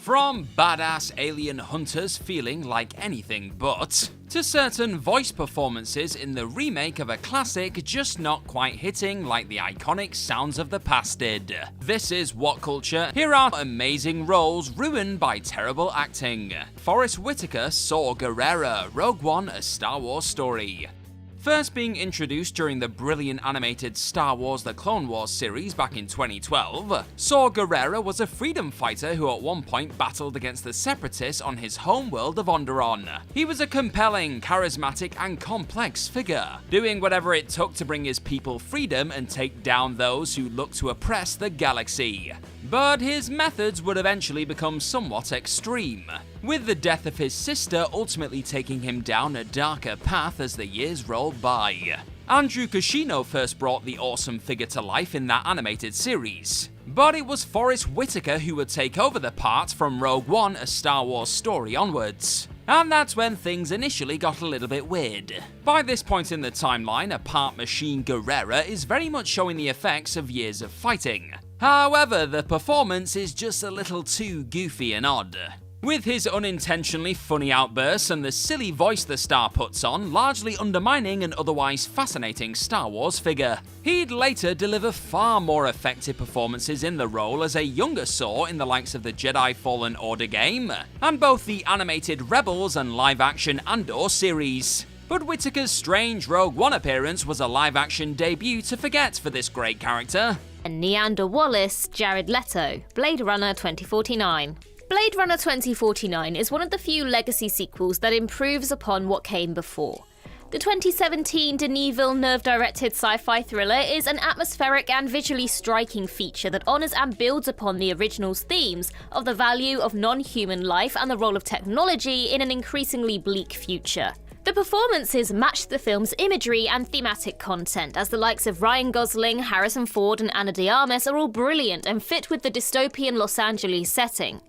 From badass alien hunters feeling like anything but, to certain voice performances in the remake of a classic just not quite hitting like the iconic sounds of the past did. This is Whatculture. Here are amazing roles ruined by terrible acting. Forest Whitaker, Saw Gerrera, Rogue One, A Star Wars Story. First being introduced during the brilliant animated Star Wars The Clone Wars series back in 2012, Saw Gerrera was a freedom fighter who at one point battled against the Separatists on his homeworld of Onderon. He was a compelling, charismatic, and complex figure, doing whatever it took to bring his people freedom and take down those who looked to oppress the galaxy. But his methods would eventually become somewhat extreme, with the death of his sister ultimately taking him down a darker path as the years rolled by. Andrew Kashino first brought the awesome figure to life in that animated series, but it was Forest Whitaker who would take over the part from Rogue One, A Star Wars Story onwards. And that's when things initially got a little bit weird. By this point in the timeline, a part machine Gerrera is very much showing the effects of years of fighting. However, the performance is just a little too goofy and odd, with his unintentionally funny outbursts and the silly voice the star puts on largely undermining an otherwise fascinating Star Wars figure. He'd later deliver far more effective performances in the role as a younger Saw in the likes of the Jedi Fallen Order game, and both the animated Rebels and live-action Andor series. But Whitaker's strange Rogue One appearance was a live-action debut to forget for this great character. And Neander Wallace, Jared Leto, Blade Runner 2049. Blade Runner 2049 is one of the few legacy sequels that improves upon what came before. The 2017 Denis Villeneuve-directed sci-fi thriller is an atmospheric and visually striking feature that honours and builds upon the original's themes of the value of non-human life and the role of technology in an increasingly bleak future. The performances matched the film's imagery and thematic content, as the likes of Ryan Gosling, Harrison Ford and Ana de Armas are all brilliant and fit with the dystopian Los Angeles setting.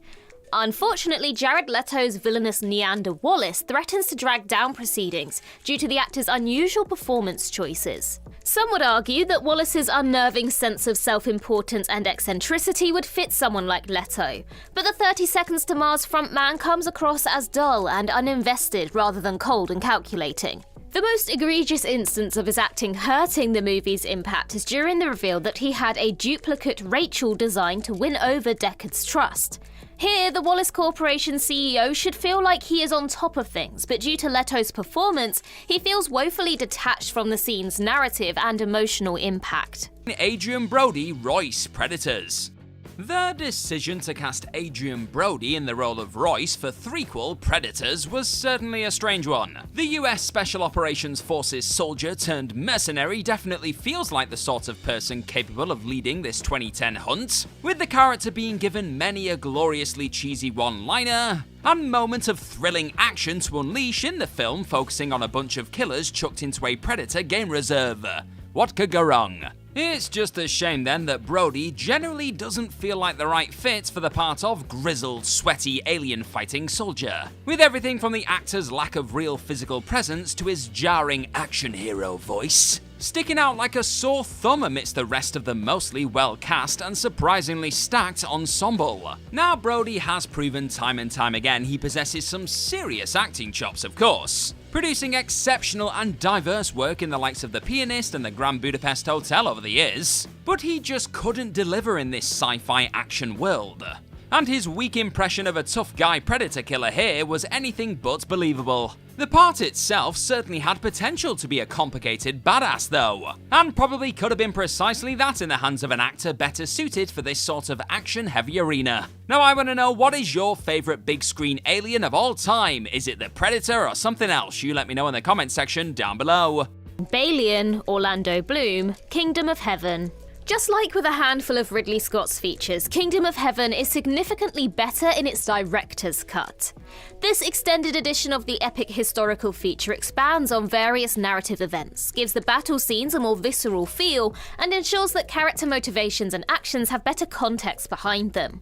Unfortunately, Jared Leto's villainous Neander Wallace threatens to drag down proceedings due to the actor's unusual performance choices. Some would argue that Wallace's unnerving sense of self-importance and eccentricity would fit someone like Leto, but the 30 Seconds to Mars frontman comes across as dull and uninvested rather than cold and calculating. The most egregious instance of his acting hurting the movie's impact is during the reveal that he had a duplicate Rachel designed to win over Deckard's trust. Here, the Wallace Corporation CEO should feel like he is on top of things, but due to Leto's performance, he feels woefully detached from the scene's narrative and emotional impact. Adrian Brody, Royce, Predators. The decision to cast Adrian Brody in the role of Royce for threequel Predators was certainly a strange one. The US Special Operations Forces soldier turned mercenary definitely feels like the sort of person capable of leading this 2010 hunt, with the character being given many a gloriously cheesy one-liner and moment of thrilling action to unleash in the film, focusing on a bunch of killers chucked into a Predator game reserve. What could go wrong? It's just a shame then that Brody generally doesn't feel like the right fit for the part of grizzled, sweaty, alien-fighting soldier, with everything from the actor's lack of real physical presence to his jarring action hero voice sticking out like a sore thumb amidst the rest of the mostly well-cast and surprisingly stacked ensemble. Now, Brody has proven time and time again he possesses some serious acting chops, of course, producing exceptional and diverse work in the likes of The Pianist and The Grand Budapest Hotel over the years, but he just couldn't deliver in this sci-fi action world. And his weak impression of a tough guy predator killer here was anything but believable. The part itself certainly had potential to be a complicated badass though, and probably could have been precisely that in the hands of an actor better suited for this sort of action-heavy arena. Now I want to know, what is your favourite big screen alien of all time? Is it the Predator or something else? You let me know in the comment section down below. Balian, Orlando Bloom, Kingdom of Heaven. Just like with a handful of Ridley Scott's features, Kingdom of Heaven is significantly better in its director's cut. This extended edition of the epic historical feature expands on various narrative events, gives the battle scenes a more visceral feel, and ensures that character motivations and actions have better context behind them.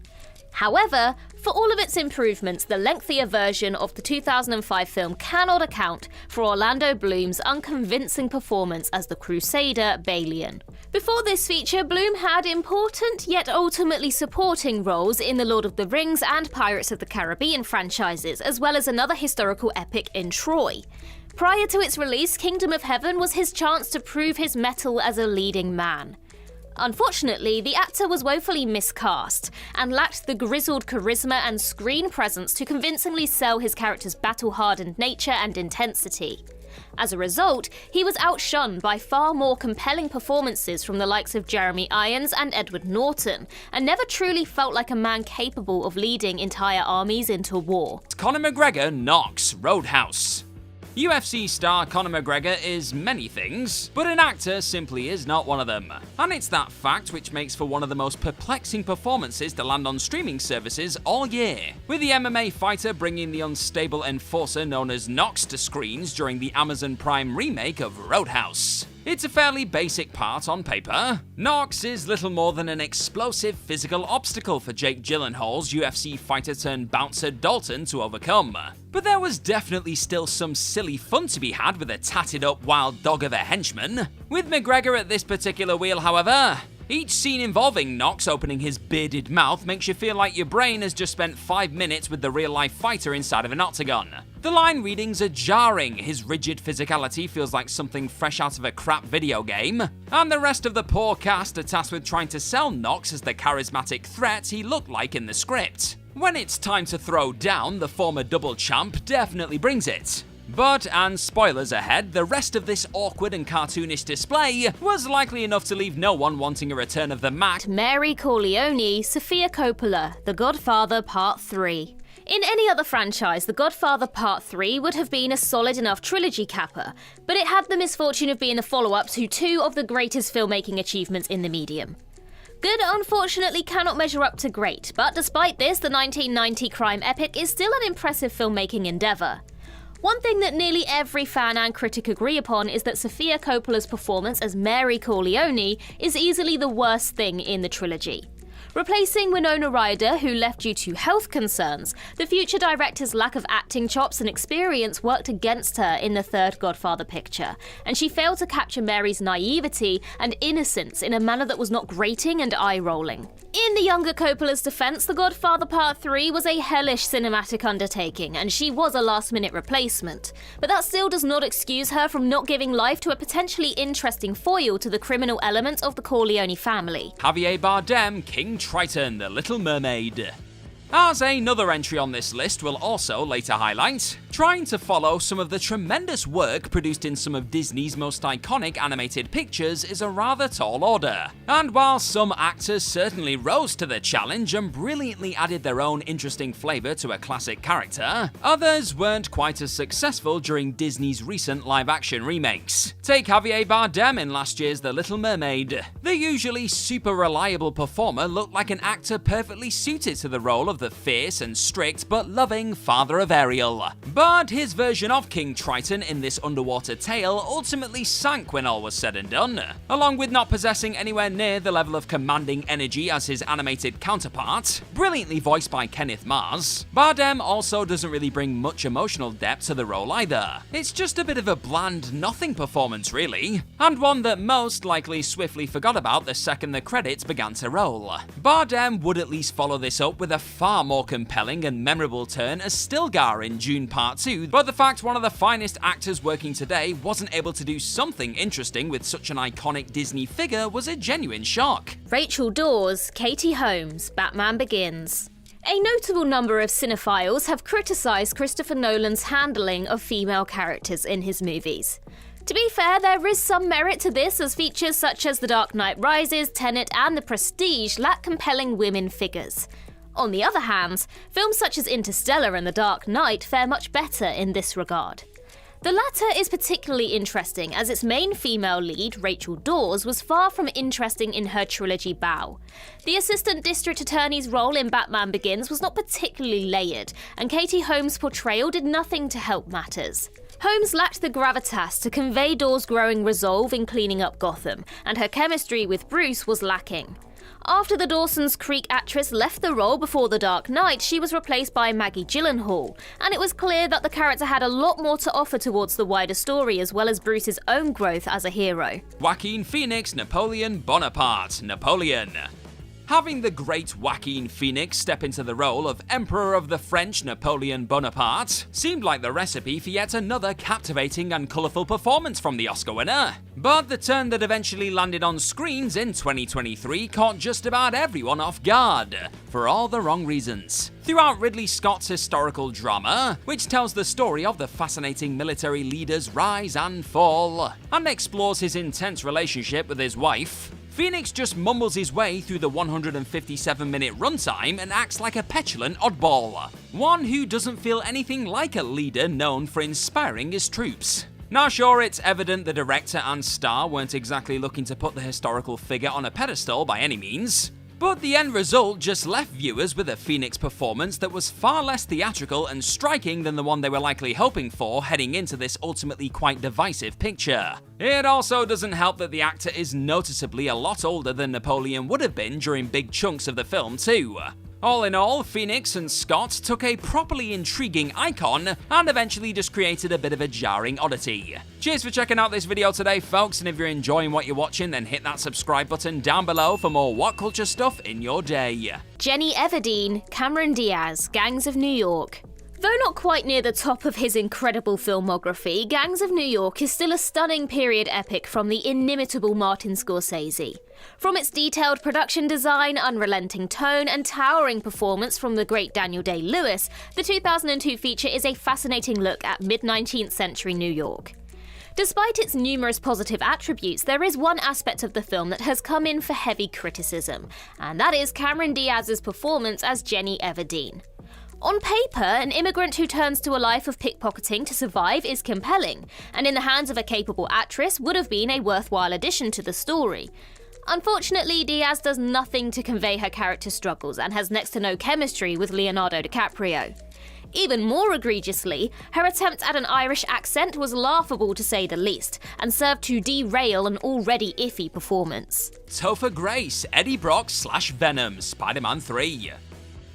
However, for all of its improvements, the lengthier version of the 2005 film cannot account for Orlando Bloom's unconvincing performance as the Crusader Balian. Before this feature, Bloom had important yet ultimately supporting roles in the Lord of the Rings and Pirates of the Caribbean franchises, as well as another historical epic in Troy. Prior to its release, Kingdom of Heaven was his chance to prove his mettle as a leading man. Unfortunately, the actor was woefully miscast and lacked the grizzled charisma and screen presence to convincingly sell his character's battle-hardened nature and intensity. As a result, he was outshone by far more compelling performances from the likes of Jeremy Irons and Edward Norton, and never truly felt like a man capable of leading entire armies into war. Conor McGregor knocks Roadhouse. UFC star Conor McGregor is many things, but an actor simply is not one of them. And it's that fact which makes for one of the most perplexing performances to land on streaming services all year, with the MMA fighter bringing the unstable enforcer known as Knox to screens during the Amazon Prime remake of Roadhouse. It's a fairly basic part on paper. Knox is little more than an explosive physical obstacle for Jake Gyllenhaal's UFC fighter-turned-bouncer Dalton to overcome. But there was definitely still some silly fun to be had with a tatted-up wild dog of a henchman. With McGregor at this particular wheel, however, each scene involving Knox opening his bearded mouth makes you feel like your brain has just spent 5 minutes with the real-life fighter inside of an octagon. The line readings are jarring, his rigid physicality feels like something fresh out of a crap video game, and the rest of the poor cast are tasked with trying to sell Knox as the charismatic threat he looked like in the script. When it's time to throw down, the former double champ definitely brings it. But, and spoilers ahead, the rest of this awkward and cartoonish display was likely enough to leave no one wanting a return of the Mac. Mary Corleone, Sofia Coppola, The Godfather Part 3. In any other franchise, The Godfather Part 3 would have been a solid enough trilogy capper, but it had the misfortune of being the follow-up to two of the greatest filmmaking achievements in the medium. Good, unfortunately, cannot measure up to great, but despite this, the 1990 crime epic is still an impressive filmmaking endeavour. One thing that nearly every fan and critic agree upon is that Sofia Coppola's performance as Mary Corleone is easily the worst thing in the trilogy. Replacing Winona Ryder, who left due to health concerns, the future director's lack of acting chops and experience worked against her in the third Godfather picture, and she failed to capture Mary's naivety and innocence in a manner that was not grating and eye-rolling. In the younger Coppola's defense, The Godfather Part 3 was a hellish cinematic undertaking, and she was a last-minute replacement. But that still does not excuse her from not giving life to a potentially interesting foil to the criminal element of the Corleone family. Javier Bardem, King Triton, The Little Mermaid. As another entry on this list will also later highlight, trying to follow some of the tremendous work produced in some of Disney's most iconic animated pictures is a rather tall order. And while some actors certainly rose to the challenge and brilliantly added their own interesting flavour to a classic character, others weren't quite as successful during Disney's recent live-action remakes. Take Javier Bardem in last year's The Little Mermaid. The usually super reliable performer looked like an actor perfectly suited to the role of the fierce and strict but loving father of Ariel. But his version of King Triton in this underwater tale ultimately sank when all was said and done. Along with not possessing anywhere near the level of commanding energy as his animated counterpart, brilliantly voiced by Kenneth Mars, Bardem also doesn't really bring much emotional depth to the role either. It's just a bit of a bland nothing performance really, and one that most likely swiftly forgot about the second the credits began to roll. Bardem would at least follow this up with a far more compelling and memorable turn as Stilgar in Dune Part 2, but the fact one of the finest actors working today wasn't able to do something interesting with such an iconic Disney figure was a genuine shock. Rachel Dawes, Katie Holmes, Batman Begins. A notable number of cinephiles have criticised Christopher Nolan's handling of female characters in his movies. To be fair, there is some merit to this, as features such as The Dark Knight Rises, Tenet, and The Prestige lack compelling women figures. On the other hand, films such as Interstellar and The Dark Knight fare much better in this regard. The latter is particularly interesting as its main female lead, Rachel Dawes, was far from interesting in her trilogy bow. The assistant district attorney's role in Batman Begins was not particularly layered, and Katie Holmes' portrayal did nothing to help matters. Holmes lacked the gravitas to convey Dawes' growing resolve in cleaning up Gotham, and her chemistry with Bruce was lacking. After the Dawson's Creek actress left the role before The Dark Knight, she was replaced by Maggie Gyllenhaal, and it was clear that the character had a lot more to offer towards the wider story as well as Bruce's own growth as a hero. Joaquin Phoenix Napoleon Bonaparte, Napoleon. Having the great Joaquin Phoenix step into the role of Emperor of the French Napoleon Bonaparte seemed like the recipe for yet another captivating and colourful performance from the Oscar winner. But the turn that eventually landed on screens in 2023 caught just about everyone off guard, for all the wrong reasons. Throughout Ridley Scott's historical drama, which tells the story of the fascinating military leader's rise and fall, and explores his intense relationship with his wife, Phoenix just mumbles his way through the 157-minute runtime and acts like a petulant oddball. One who doesn't feel anything like a leader known for inspiring his troops. Now sure, it's evident the director and star weren't exactly looking to put the historical figure on a pedestal by any means, but the end result just left viewers with a Phoenix performance that was far less theatrical and striking than the one they were likely hoping for heading into this ultimately quite divisive picture. It also doesn't help that the actor is noticeably a lot older than Napoleon would have been during big chunks of the film too. All in all, Phoenix and Scott took a properly intriguing icon and eventually just created a bit of a jarring oddity. Cheers for checking out this video today, folks, and if you're enjoying what you're watching, then hit that subscribe button down below for more What Culture stuff in your day. Jenny Everdeen, Cameron Diaz, Gangs of New York. Though not quite near the top of his incredible filmography, Gangs of New York is still a stunning period epic from the inimitable Martin Scorsese. From its detailed production design, unrelenting tone, and towering performance from the great Daniel Day-Lewis, the 2002 feature is a fascinating look at mid-19th century New York. Despite its numerous positive attributes, there is one aspect of the film that has come in for heavy criticism, and that is Cameron Diaz's performance as Jenny Everdeen. On paper, an immigrant who turns to a life of pickpocketing to survive is compelling, and in the hands of a capable actress would have been a worthwhile addition to the story. Unfortunately, Diaz does nothing to convey her character's struggles and has next to no chemistry with Leonardo DiCaprio. Even more egregiously, her attempt at an Irish accent was laughable to say the least, and served to derail an already iffy performance. Topher Grace, Eddie Brock / Venom, Spider-Man 3.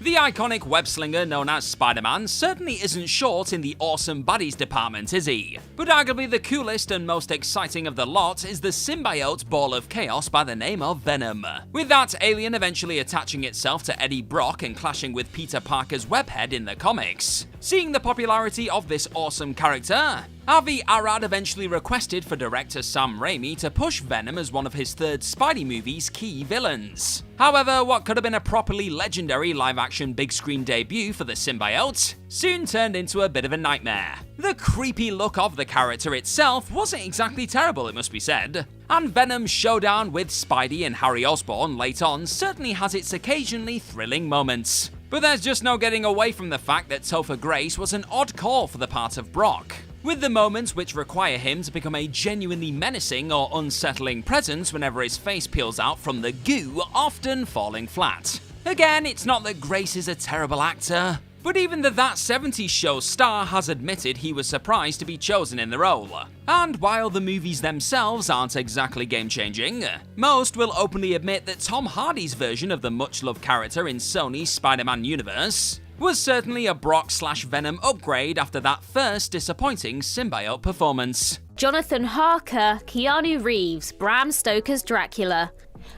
The iconic web-slinger known as Spider-Man certainly isn't short in the awesome baddies department, is he? But arguably the coolest and most exciting of the lot is the symbiote ball of chaos by the name of Venom. With that alien eventually attaching itself to Eddie Brock and clashing with Peter Parker's webhead in the comics. Seeing the popularity of this awesome character, Avi Arad eventually requested for director Sam Raimi to push Venom as one of his third Spidey movie's key villains. However, what could have been a properly legendary live-action big-screen debut for the symbiote soon turned into a bit of a nightmare. The creepy look of the character itself wasn't exactly terrible, it must be said, and Venom's showdown with Spidey and Harry Osborn late on certainly has its occasionally thrilling moments. But there's just no getting away from the fact that Topher Grace was an odd call for the part of Brock, with the moments which require him to become a genuinely menacing or unsettling presence whenever his face peels out from the goo often falling flat. Again, it's not that Grace is a terrible actor, but even the That 70s Show star has admitted he was surprised to be chosen in the role. And while the movies themselves aren't exactly game-changing, most will openly admit that Tom Hardy's version of the much-loved character in Sony's Spider-Man universe was certainly a Brock / Venom upgrade after that first disappointing symbiote performance. Jonathan Harker, Keanu Reeves, Bram Stoker's Dracula.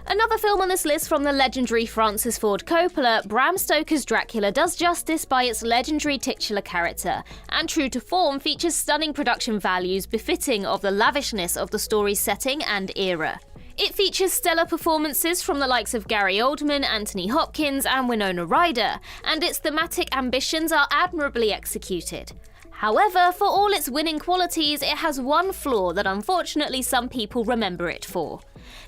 Another film on this list from the legendary Francis Ford Coppola, Bram Stoker's Dracula does justice by its legendary titular character, and true to form features stunning production values befitting of the lavishness of the story's setting and era. It features stellar performances from the likes of Gary Oldman, Anthony Hopkins, and Winona Ryder, and its thematic ambitions are admirably executed. However, for all its winning qualities, it has one flaw that unfortunately some people remember it for.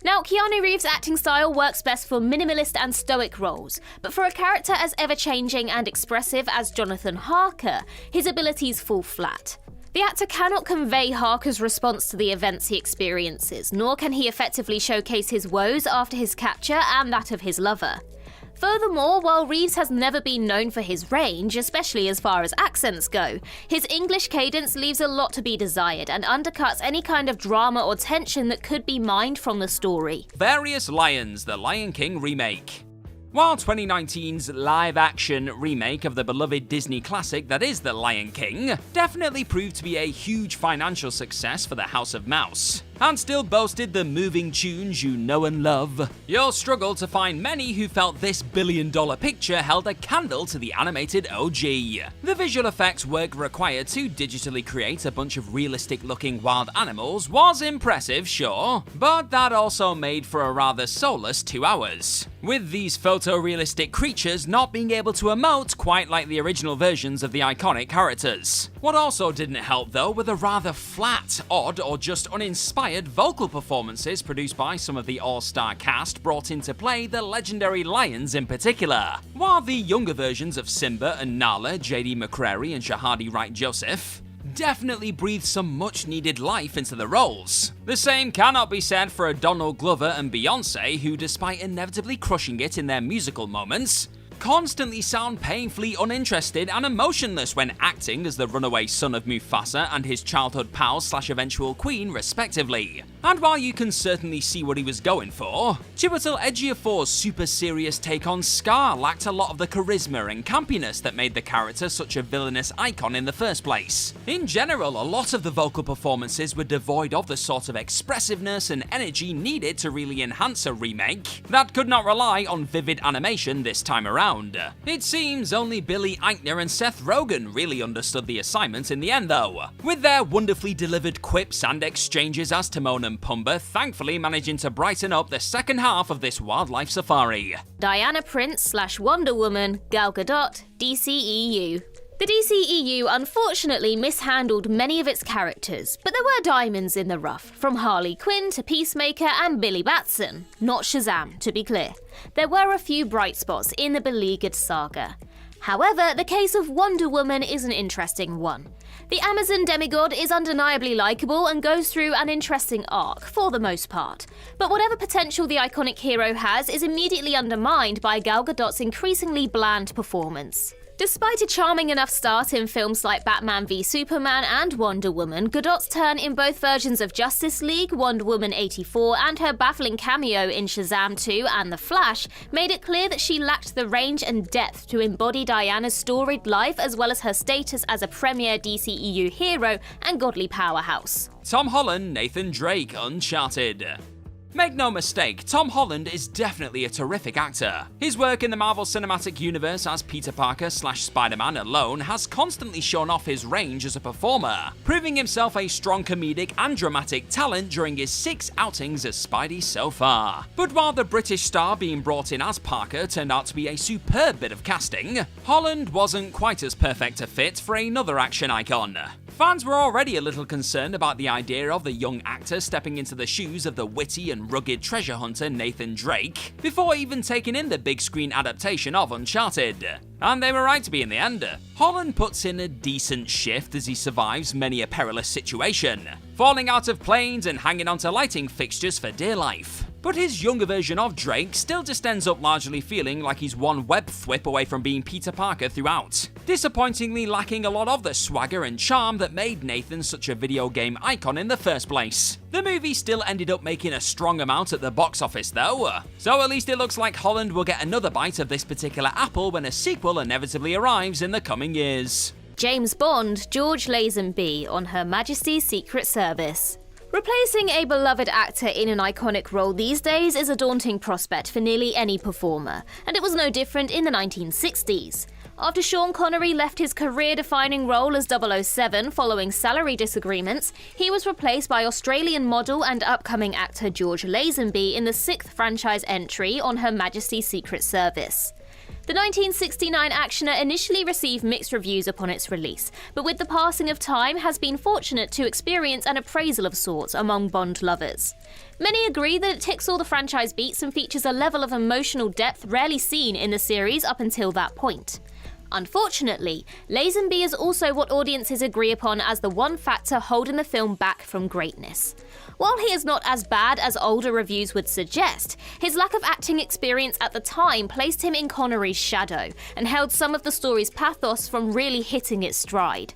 Now, Keanu Reeves' acting style works best for minimalist and stoic roles, but for a character as ever-changing and expressive as Jonathan Harker, his abilities fall flat. The actor cannot convey Harker's response to the events he experiences, nor can he effectively showcase his woes after his capture and that of his lover. Furthermore, while Reeves has never been known for his range, especially as far as accents go, his English cadence leaves a lot to be desired and undercuts any kind of drama or tension that could be mined from the story. Various Lions, the Lion King remake. While 2019's live-action remake of the beloved Disney classic that is The Lion King definitely proved to be a huge financial success for the House of Mouse, and still boasted the moving tunes you know and love, you'll struggle to find many who felt this billion-dollar picture held a candle to the animated OG. The visual effects work required to digitally create a bunch of realistic-looking wild animals was impressive, sure, but that also made for a rather soulless 2 hours, with these photorealistic creatures not being able to emote quite like the original versions of the iconic characters. What also didn't help though were the rather flat, odd, or just uninspired vocal performances produced by some of the all-star cast brought in to play the legendary lions in particular. While the younger versions of Simba and Nala, J.D. McCrary and Shahadi Wright-Joseph definitely breathed some much-needed life into the roles. The same cannot be said for a Donald Glover and Beyoncé, who, despite inevitably crushing it in their musical moments, constantly sound painfully uninterested and emotionless when acting as the runaway son of Mufasa and his childhood pal / eventual queen, respectively. And while you can certainly see what he was going for, Chiwetel Ejiofor's super serious take on Scar lacked a lot of the charisma and campiness that made the character such a villainous icon in the first place. In general, a lot of the vocal performances were devoid of the sort of expressiveness and energy needed to really enhance a remake that could not rely on vivid animation this time around. It seems only Billy Eichner and Seth Rogen really understood the assignment in the end though, with their wonderfully delivered quips and exchanges as Timon and Pumbaa thankfully managing to brighten up the second half of this wildlife safari. Diana Prince / Wonder Woman, Gal Gadot, DCEU. The DCEU unfortunately mishandled many of its characters, but there were diamonds in the rough, from Harley Quinn to Peacemaker and Billy Batson. Not Shazam, to be clear. There were a few bright spots in the beleaguered saga. However, the case of Wonder Woman is an interesting one. The Amazon demigod is undeniably likeable and goes through an interesting arc, for the most part. But whatever potential the iconic hero has is immediately undermined by Gal Gadot's increasingly bland performance. Despite a charming enough start in films like Batman v Superman and Wonder Woman, Gadot's turn in both versions of Justice League, Wonder Woman 84, and her baffling cameo in Shazam 2 and The Flash made it clear that she lacked the range and depth to embody Diana's storied life as well as her status as a premier DCEU hero and godly powerhouse. Tom Holland, Nathan Drake, Uncharted. Make no mistake, Tom Holland is definitely a terrific actor. His work in the Marvel Cinematic Universe as Peter Parker / Spider-Man alone has constantly shown off his range as a performer, proving himself a strong comedic and dramatic talent during his 6 outings as Spidey so far. But while the British star being brought in as Parker turned out to be a superb bit of casting, Holland wasn't quite as perfect a fit for another action icon. Fans were already a little concerned about the idea of the young actor stepping into the shoes of the witty and rugged treasure hunter Nathan Drake, before even taking in the big screen adaptation of Uncharted. And they were right to be in the end. Holland puts in a decent shift as he survives many a perilous situation, falling out of planes and hanging onto lighting fixtures for dear life. But his younger version of Drake still just ends up largely feeling like he's one web thwip away from being Peter Parker throughout, disappointingly lacking a lot of the swagger and charm that made Nathan such a video game icon in the first place. The movie still ended up making a strong amount at the box office though, so at least it looks like Holland will get another bite of this particular apple when a sequel inevitably arrives in the coming years. James Bond, George Lazenby on Her Majesty's Secret Service. Replacing a beloved actor in an iconic role these days is a daunting prospect for nearly any performer, and it was no different in the 1960s. After Sean Connery left his career-defining role as 007 following salary disagreements, he was replaced by Australian model and upcoming actor George Lazenby in the 6th franchise entry on Her Majesty's Secret Service. The 1969 actioner initially received mixed reviews upon its release, but with the passing of time has been fortunate to experience an appraisal of sorts among Bond lovers. Many agree that it ticks all the franchise beats and features a level of emotional depth rarely seen in the series up until that point. Unfortunately, Lazenby is also what audiences agree upon as the one factor holding the film back from greatness. While he is not as bad as older reviews would suggest, his lack of acting experience at the time placed him in Connery's shadow and held some of the story's pathos from really hitting its stride.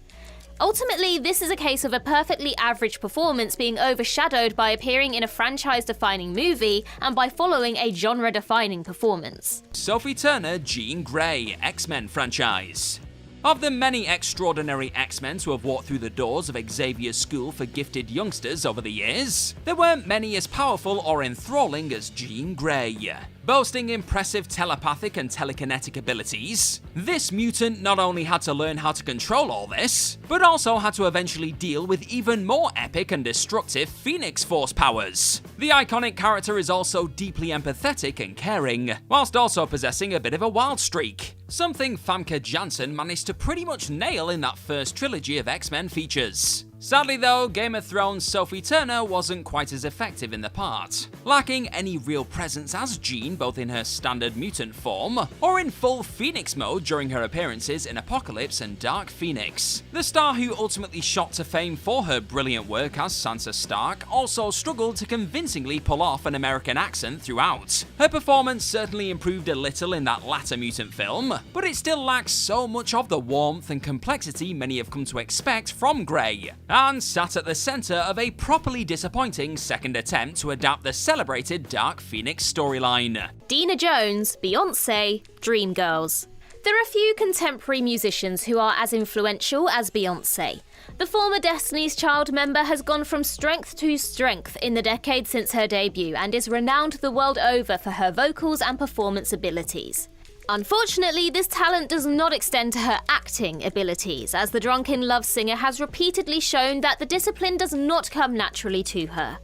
Ultimately, this is a case of a perfectly average performance being overshadowed by appearing in a franchise-defining movie and by following a genre-defining performance. Sophie Turner, Jean Grey, X-Men franchise. Of the many extraordinary X-Men to have walked through the doors of Xavier's school for gifted youngsters over the years, there weren't many as powerful or enthralling as Jean Grey. Boasting impressive telepathic and telekinetic abilities, this mutant not only had to learn how to control all this, but also had to eventually deal with even more epic and destructive Phoenix Force powers. The iconic character is also deeply empathetic and caring, whilst also possessing a bit of a wild streak. Something Famke Janssen managed to pretty much nail in that first trilogy of X-Men features. Sadly though, Game of Thrones' Sophie Turner wasn't quite as effective in the part, lacking any real presence as Jean both in her standard mutant form or in full Phoenix mode during her appearances in Apocalypse and Dark Phoenix. The star who ultimately shot to fame for her brilliant work as Sansa Stark also struggled to convincingly pull off an American accent throughout. Her performance certainly improved a little in that latter mutant film, but it still lacks so much of the warmth and complexity many have come to expect from Grey, and sat at the centre of a properly disappointing second attempt to adapt the celebrated Dark Phoenix storyline. Dina Jones, Beyoncé, Dreamgirls. There are few contemporary musicians who are as influential as Beyoncé. The former Destiny's Child member has gone from strength to strength in the decade since her debut and is renowned the world over for her vocals and performance abilities. Unfortunately, this talent does not extend to her acting abilities, as the drunken love singer has repeatedly shown that the discipline does not come naturally to her.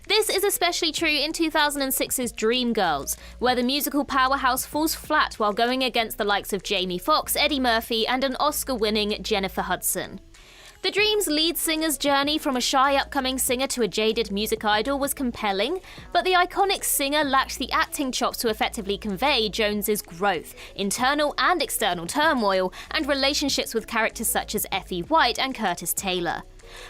This is especially true in 2006's Dreamgirls, where the musical powerhouse falls flat while going against the likes of Jamie Foxx, Eddie Murphy, and an Oscar-winning Jennifer Hudson. The Dream's lead singer's journey from a shy upcoming singer to a jaded music idol was compelling, but the iconic singer lacked the acting chops to effectively convey Jones's growth, internal and external turmoil, and relationships with characters such as Effie White and Curtis Taylor.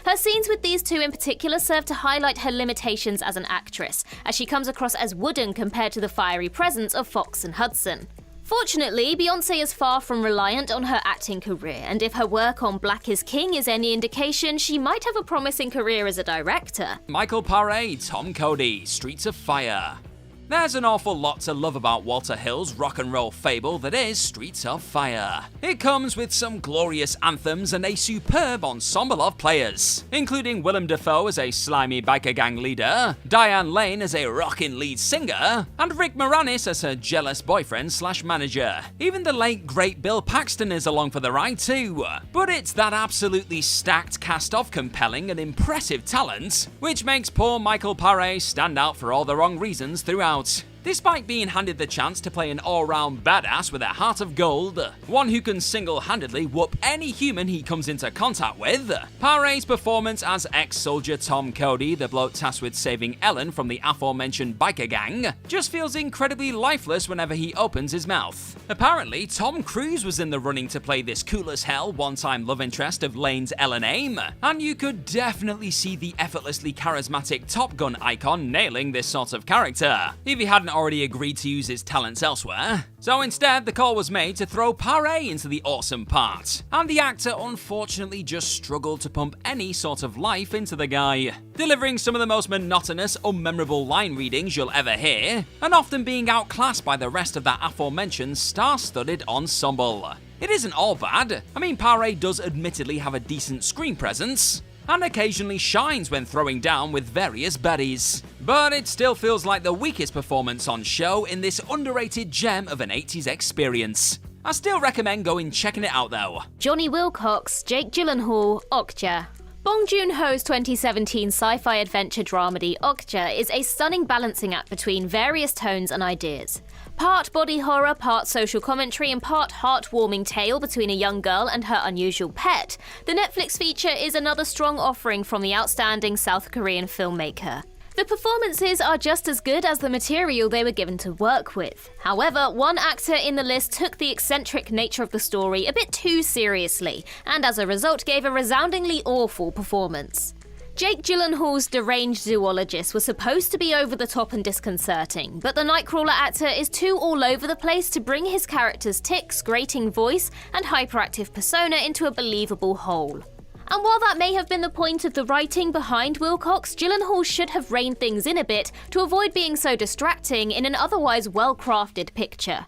Her scenes with these two in particular serve to highlight her limitations as an actress, as she comes across as wooden compared to the fiery presence of Fox and Hudson. Fortunately, Beyoncé is far from reliant on her acting career, and if her work on Black is King is any indication, she might have a promising career as a director. Michael Paré, Tom Cody, Streets of Fire. There's an awful lot to love about Walter Hill's rock and roll fable that is Streets of Fire. It comes with some glorious anthems and a superb ensemble of players, including Willem Dafoe as a slimy biker gang leader, Diane Lane as a rockin' lead singer, and Rick Moranis as her jealous boyfriend/manager. Even the late great Bill Paxton is along for the ride too. But it's that absolutely stacked cast of compelling and impressive talent which makes poor Michael Paré stand out for all the wrong reasons throughout. Despite being handed the chance to play an all-round badass with a heart of gold, one who can single-handedly whoop any human he comes into contact with, Paré's performance as ex-soldier Tom Cody, the bloke tasked with saving Ellen from the aforementioned biker gang, just feels incredibly lifeless whenever he opens his mouth. Apparently, Tom Cruise was in the running to play this cool-as-hell one-time love interest of Lane's Ellen Aim, and you could definitely see the effortlessly charismatic Top Gun icon nailing this sort of character, if he hadn't already agreed to use his talents elsewhere. So instead, the call was made to throw Paré into the awesome part, and the actor unfortunately just struggled to pump any sort of life into the guy, delivering some of the most monotonous, unmemorable line readings you'll ever hear, and often being outclassed by the rest of that aforementioned star-studded ensemble. It isn't all bad. I mean, Paré does admittedly have a decent screen presence, and occasionally shines when throwing down with various baddies. But it still feels like the weakest performance on show in this underrated gem of an 80s experience. I still recommend going checking it out though. Johnny Wilcox, Jake Gyllenhaal, Okja. Bong Joon-ho's 2017 sci-fi adventure dramedy Okja is a stunning balancing act between various tones and ideas. Part body horror, part social commentary, and part heartwarming tale between a young girl and her unusual pet, the Netflix feature is another strong offering from the outstanding South Korean filmmaker. The performances are just as good as the material they were given to work with. However, one actor in the list took the eccentric nature of the story a bit too seriously, and as a result gave a resoundingly awful performance. Jake Gyllenhaal's deranged zoologist was supposed to be over the top and disconcerting, but the Nightcrawler actor is too all over the place to bring his character's tics, grating voice, and hyperactive persona into a believable whole. And while that may have been the point of the writing behind Wilcox, Gyllenhaal should have reined things in a bit to avoid being so distracting in an otherwise well-crafted picture.